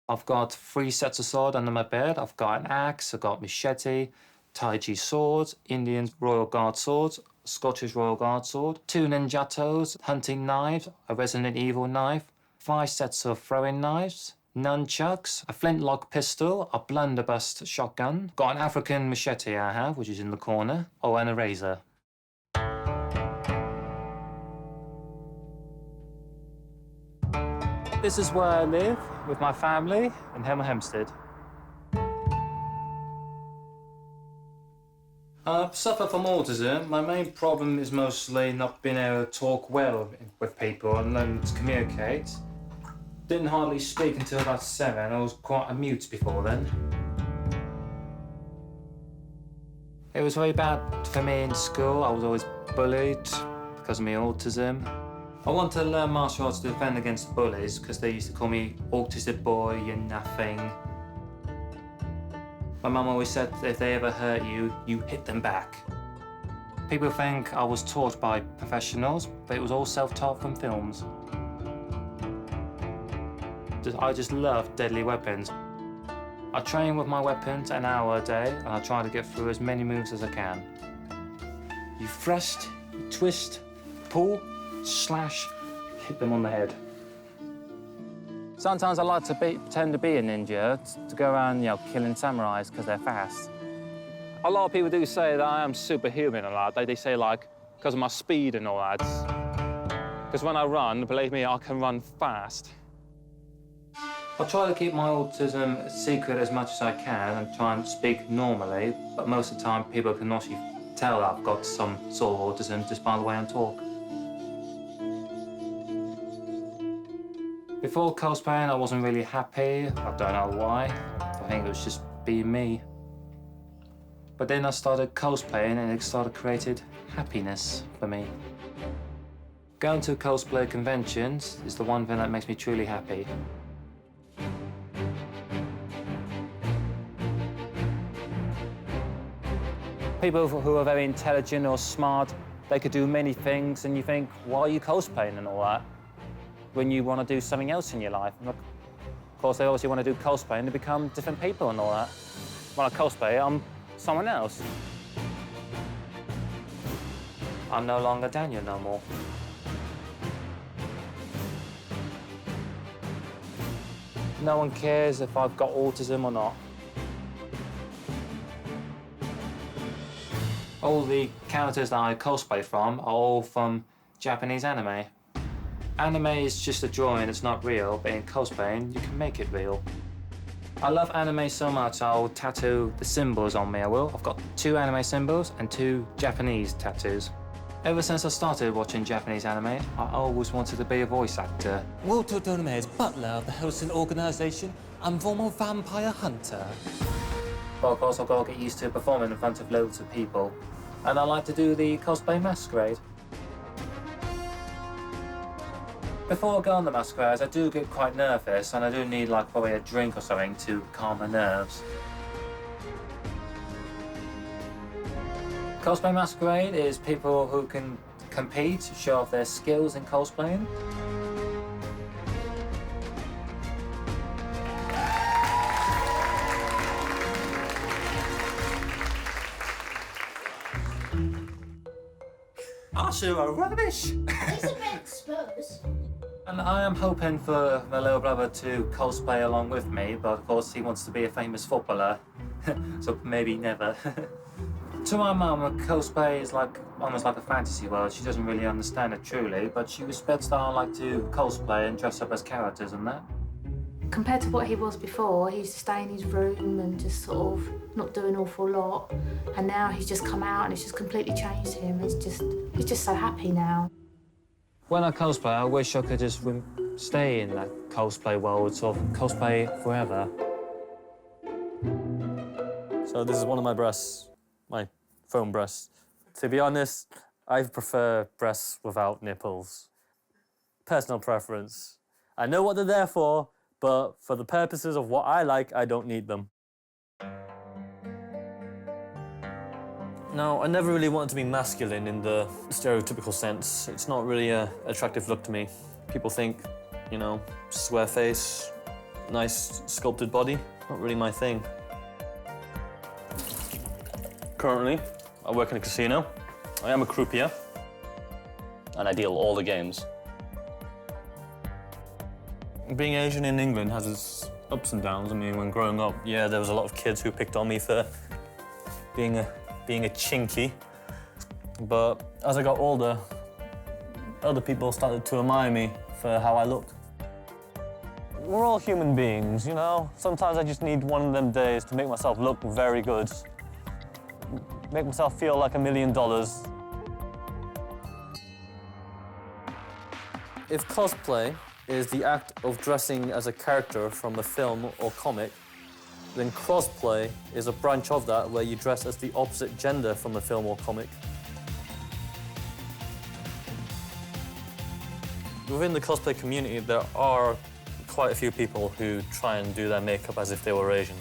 I've got 3 sets of sword under my bed. I've got an axe, I've got machete, Tai Chi swords, Indian Royal Guard swords, Scottish Royal Guard sword, 2 ninjatos, hunting knives, a Resident Evil knife, 5 sets of throwing knives, nunchucks, a flintlock pistol, a blunderbuss shotgun, got an African machete I have, which is in the corner, oh, and a razor. This is where I live with my family in Hemel Hempstead. I suffer from autism. My main problem is mostly not being able to talk well with people and learn to communicate. Didn't hardly speak until about 7. I was quite a mute before then. It was very bad for me in school. I was always bullied because of my autism. I wanted to learn martial arts to defend against bullies because they used to call me autistic boy, you're nothing. My mum always said that if they ever hurt you, you hit them back. People think I was taught by professionals, but it was all self-taught from films. I just love deadly weapons. I train with my weapons an hour a day, and I try to get through as many moves as I can. You thrust, you twist, pull, slash, hit them on the head. Sometimes I like to pretend to be a ninja, to go around, killing samurais because they're fast. A lot of people do say that I am superhuman a lot. They say, because of my speed and all that. Because when I run, believe me, I can run fast. I try to keep my autism a secret as much as I can and try and speak normally, but most of the time people can actually tell that I've got some sort of autism just by the way I talk. Before cosplaying, I wasn't really happy. I don't know why. I think it was just being me. But then I started cosplaying and it started creating happiness for me. Going to cosplay conventions is the one thing that makes me truly happy. People who are very intelligent or smart, they could do many things, and you think, why are you cosplaying and all that? When you want to do something else in your life. And of course, they obviously want to do cosplay and to become different people and all that. When I cosplay, I'm someone else. I'm no longer Daniel no more. No one cares if I've got autism or not. All the characters that I cosplay from are all from Japanese anime. Anime is just a drawing, it's not real, but in cosplaying, you can make it real. I love anime so much, I'll tattoo the symbols on me, I will. I've got 2 anime symbols and 2 Japanese tattoos. Ever since I started watching Japanese anime, I always wanted to be a voice actor. Walter Donome is butler of the Helsing organisation and former vampire hunter. But of course, I've got to get used to performing in front of loads of people. And I like to do the cosplay masquerade. Before I go on the masquerades, I do get quite nervous and I do need probably a drink or something to calm my nerves. Cosplay masquerade is people who can compete, show off their skills in cosplaying. Also are rubbish! It's a bit exposed. And I am hoping for my little brother to cosplay along with me, but of course he wants to be a famous footballer, so maybe never. To my mum, cosplay is almost like a fantasy world. She doesn't really understand it truly, but she respects that I like to cosplay and dress up as characters and that. Compared to what he was before, he used to stay in his room and just sort of not do an awful lot. And now he's just come out and it's just completely changed him. He's just so happy now. When I cosplay, I wish I could just stay in that cosplay world, sort of cosplay forever. So this is one of my breasts, my foam breasts. To be honest, I prefer breasts without nipples. Personal preference. I know what they're there for, but for the purposes of what I like, I don't need them. No, I never really wanted to be masculine in the stereotypical sense. It's not really an attractive look to me. People think, square face, nice sculpted body. Not really my thing. Currently, I work in a casino. I am a croupier, and I deal all the games. Being Asian in England has its ups and downs. I mean, when growing up, yeah, there was a lot of kids who picked on me for being a chinky. But as I got older, other people started to admire me for how I looked. We're all human beings, you know? Sometimes I just need one of them days to make myself look very good. Make myself feel like $1 million. If cosplay is the act of dressing as a character from a film or comic, then crossplay is a branch of that where you dress as the opposite gender from a film or comic. Within the cosplay community, there are quite a few people who try and do their makeup as if they were Asian.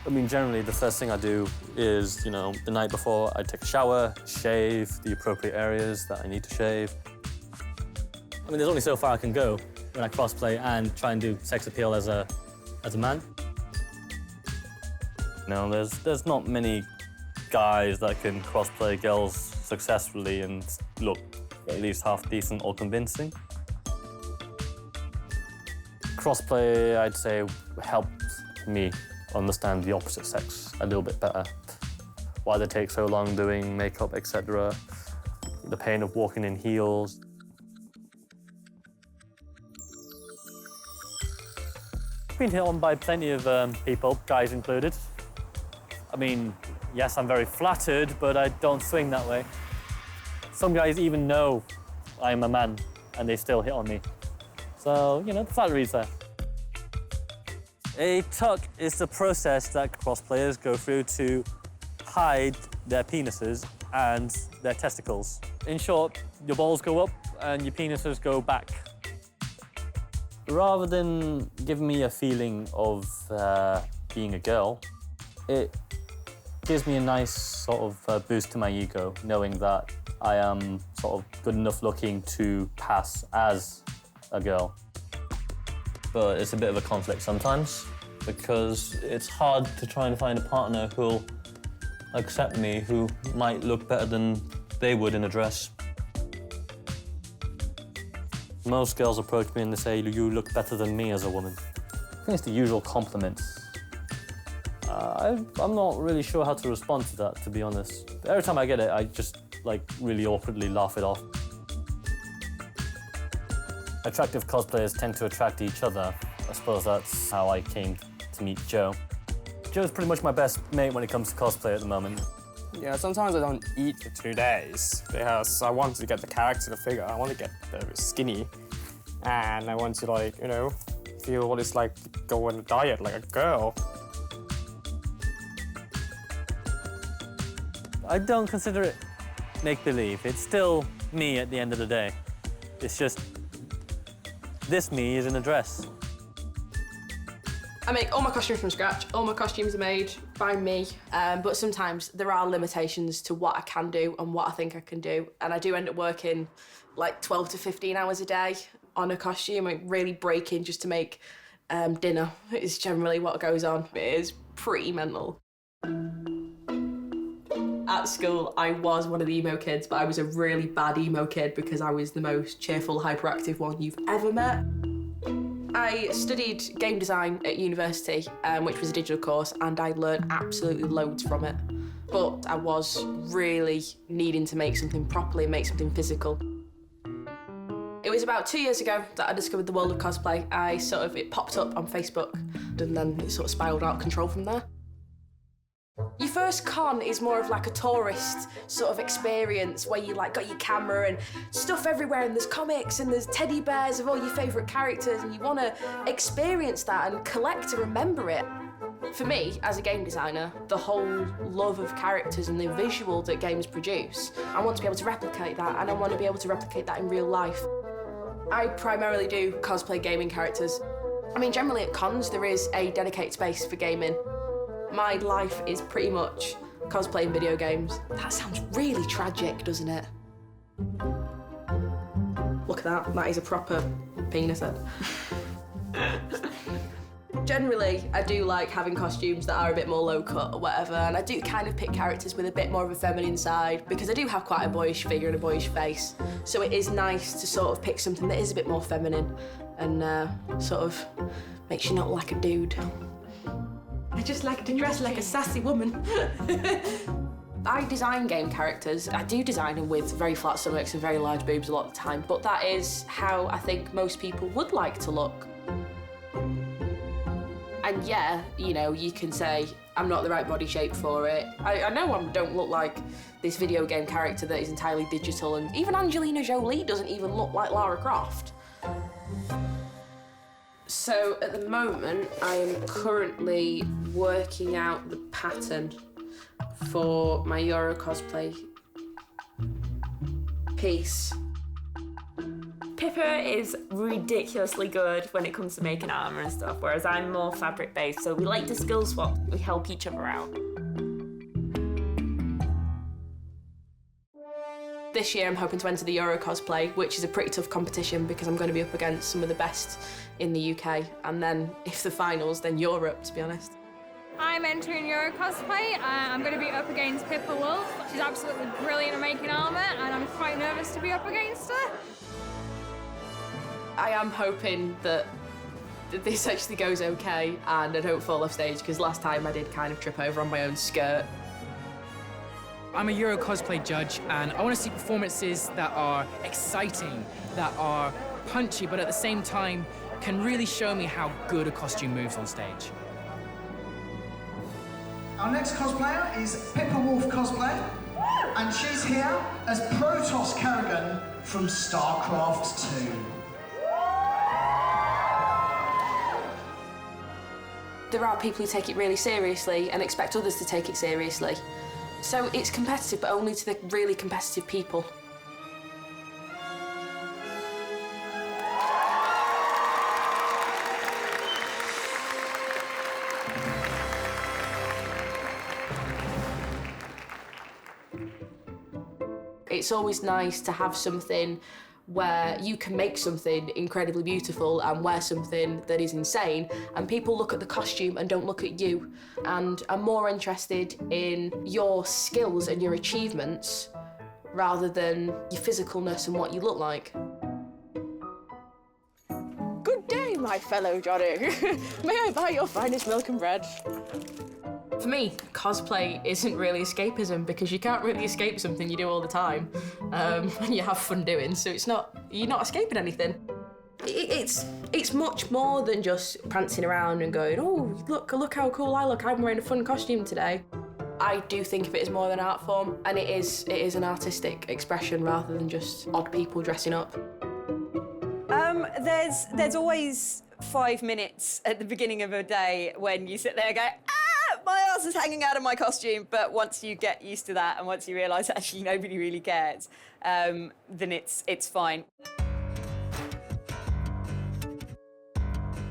I mean, generally, the first thing I do is, you know, the night before, I take a shower, shave the appropriate areas that I need to shave. I mean, there's only so far I can go when I cosplay and try and do sex appeal as a man. You know, there's not many guys that can cosplay girls successfully and look at least half decent or convincing. Crossplay, I'd say, helped me understand the opposite sex a little bit better. Why they take so long doing makeup, etc. The pain of walking in heels. I've been hit on by plenty of people, guys included. I mean, yes, I'm very flattered, but I don't swing that way. Some guys even know I'm a man, and they still hit on me. So, you know, the flattery's there. A tuck is the process that cosplayers go through to hide their penises and their testicles. In short, your balls go up and your penises go back. Rather than giving me a feeling of being a girl, it gives me a nice sort of boost to my ego, knowing that I am sort of good enough looking to pass as a girl. But it's a bit of a conflict sometimes, because it's hard to try and find a partner who'll accept me, who might look better than they would in a dress. Most girls approach me and they say, "You look better than me as a woman." I think it's the usual compliment. I'm not really sure how to respond to that, to be honest. But every time I get it, I just, like, really awkwardly laugh it off. Attractive cosplayers tend to attract each other. I suppose that's how I came to meet Joe. Joe's pretty much my best mate when it comes to cosplay at the moment. Yeah, sometimes I don't eat for 2 days because I want to get the character, the figure. I want to get skinny, and I want to, like, you know, feel what it's like to go on a diet like a girl. I don't consider it make-believe. It's still me at the end of the day. It's just this me is in a dress. I make all my costumes from scratch. All my costumes are made by me, but sometimes there are limitations to what I can do and what I think I can do, and I do end up working like 12 to 15 hours a day on a costume, like really breaking just to make dinner is generally what goes on. It is pretty mental. At school, I was one of the emo kids, but I was a really bad emo kid because I was the most cheerful, hyperactive one you've ever met. I studied game design at university, which was a digital course, and I learned absolutely loads from it. But I was really needing to make something properly, make something physical. It was about 2 years ago that I discovered the world of cosplay. It popped up on Facebook, and then it sort of spiraled out of control from there. Your first con is more of like a tourist sort of experience where you like got your camera and stuff everywhere, and there's comics and there's teddy bears of all your favourite characters, and you want to experience that and collect to remember it. For me, as a game designer, the whole love of characters and the visual that games produce, I want to be able to replicate that, and I want to be able to replicate that in real life. I primarily do cosplay gaming characters. I mean, generally at cons there is a dedicated space for gaming. My life is pretty much cosplaying video games. That sounds really tragic, doesn't it? Look at that. That is a proper penis head. Generally, I do like having costumes that are a bit more low cut or whatever, and I do kind of pick characters with a bit more of a feminine side because I do have quite a boyish figure and a boyish face. So it is nice to sort of pick something that is a bit more feminine and sort of makes you not like a dude. I just like to dress like a sassy woman. I design game characters. I do design them with very flat stomachs and very large boobs a lot of the time, but that is how I think most people would like to look. And yeah, you know, you can say, I'm not the right body shape for it. I know I don't look like this video game character that is entirely digital, and even Angelina Jolie doesn't even look like Lara Croft. So at the moment, I am currently working out the pattern for my Euro cosplay piece. Pippa is ridiculously good when it comes to making armour and stuff, whereas I'm more fabric-based, so we like to skill swap. We help each other out. This year I'm hoping to enter the Euro cosplay, which is a pretty tough competition because I'm going to be up against some of the best in the UK, and then if the finals, then Europe, to be honest. I'm entering Euro cosplay. I'm going to be up against Pippa Wolf. She's absolutely brilliant at making armour, and I'm quite nervous to be up against her. I am hoping that this actually goes okay and I don't fall off stage, because last time I did kind of trip over on my own skirt. I'm a Euro cosplay judge, and I want to see performances that are exciting, that are punchy, but at the same time can really show me how good a costume moves on stage. Our next cosplayer is Pippa Wolf Cosplay, and she's here as Protoss Kerrigan from StarCraft 2. There are people who take it really seriously and expect others to take it seriously. So it's competitive, but only to the really competitive people. It's always nice to have something where you can make something incredibly beautiful and wear something that is insane, and people look at the costume and don't look at you and are more interested in your skills and your achievements rather than your physicalness and what you look like. Good day, my fellow Johnny. May I buy your finest milk and bread? For me, cosplay isn't really escapism because you can't really escape something you do all the time and you have fun doing, so you're not escaping anything. It's much more than just prancing around and going, oh, look how cool I look, I'm wearing a fun costume today. I do think of it as more than an art form, and it is an artistic expression rather than just odd people dressing up. There's always 5 minutes at the beginning of a day when you sit there and go, my ass is hanging out of my costume, but once you get used to that and once you realise actually nobody really cares, then it's fine.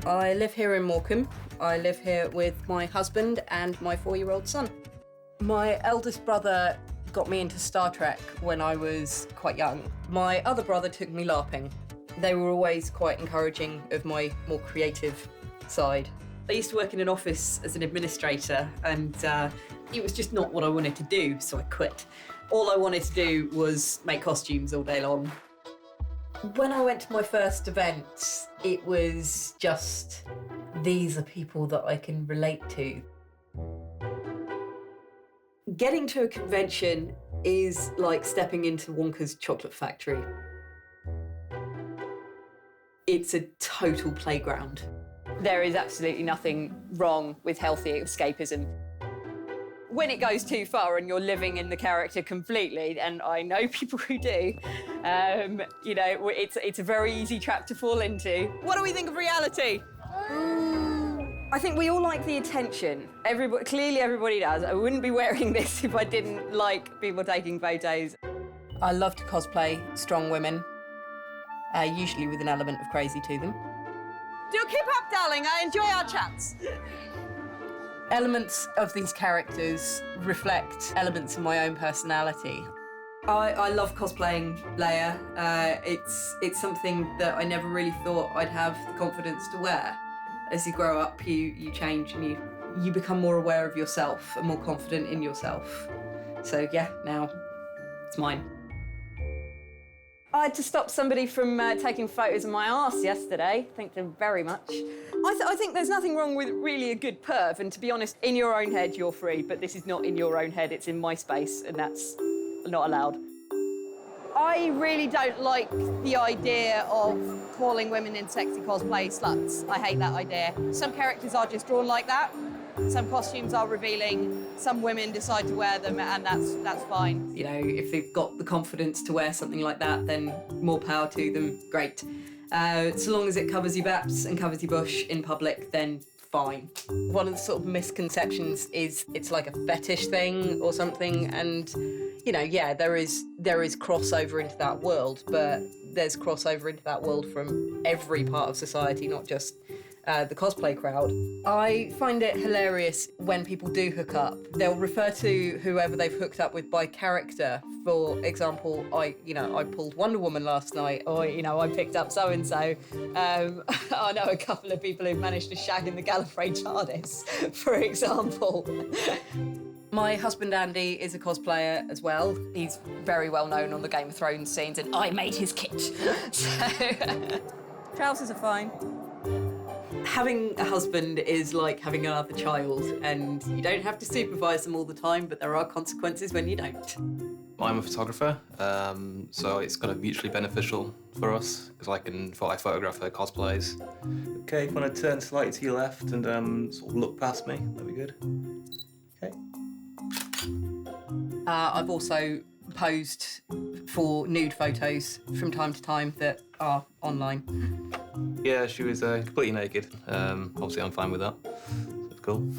I live here in Morecambe. I live here with my husband and my 4-year-old son. My eldest brother got me into Star Trek when I was quite young. My other brother took me LARPing. They were always quite encouraging of my more creative side. I used to work in an office as an administrator, and it was just not what I wanted to do, so I quit. All I wanted to do was make costumes all day long. When I went to my first event, it was just, these are people that I can relate to. Getting to a convention is like stepping into Wonka's chocolate factory. It's a total playground. There is absolutely nothing wrong with healthy escapism. When it goes too far and you're living in the character completely, and I know people who do, you know, it's a very easy trap to fall into. What do we think of reality? I think we all like the attention. Clearly everybody does. I wouldn't be wearing this if I didn't like people taking photos. I love to cosplay strong women, usually with an element of crazy to them. Do keep up, darling. I enjoy our chats. Elements of these characters reflect elements of my own personality. I love cosplaying Leia. It's something that I never really thought I'd have the confidence to wear. As you grow up, you change and you become more aware of yourself and more confident in yourself. So yeah, now it's mine. I had to stop somebody from taking photos of my arse yesterday. Thank them very much. I think there's nothing wrong with really a good perv, and to be honest, in your own head, you're free, but this is not in your own head, it's in my space, and that's not allowed. I really don't like the idea of calling women in sexy cosplay sluts. I hate that idea. Some characters are just drawn like that. Some costumes are revealing, some women decide to wear them, and that's fine. You know, if they've got the confidence to wear something like that, then more power to them, great. So long as it covers your baps and covers your bush in public, then fine. One of the sort of misconceptions is it's like a fetish thing or something, and you know, yeah, there is crossover into that world, but there's crossover into that world from every part of society, not just the cosplay crowd. I find it hilarious when people do hook up. They'll refer to whoever they've hooked up with by character. For example, I pulled Wonder Woman last night, or I picked up so and so. I know a couple of people who've managed to shag in the Gallifrey TARDIS, for example. My husband Andy is a cosplayer as well. He's very well known on the Game of Thrones scenes, and I made his kit. So trousers are fine. Having a husband is like having another child, and you don't have to supervise them all the time, but there are consequences when you don't. I'm a photographer, so it's kind of mutually beneficial for us, because I photograph her cosplays. Okay, if you want to turn slightly to your left and sort of look past me, that'd be good. Okay. I've also posed for nude photos from time to time that are online. Yeah, she was completely naked. Obviously, I'm fine with that. So it's cool.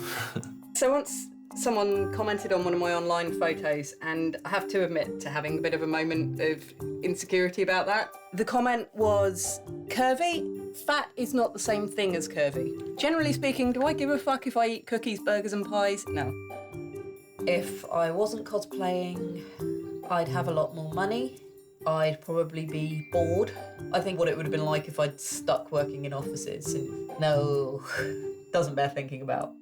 So once someone commented on one of my online photos, and I have to admit to having a bit of a moment of insecurity about that. The comment was, curvy? Fat is not the same thing as curvy. Generally speaking, do I give a fuck if I eat cookies, burgers and pies? No. If I wasn't cosplaying, I'd have a lot more money. I'd probably be bored. I think what it would have been like if I'd stuck working in offices, and no, doesn't bear thinking about.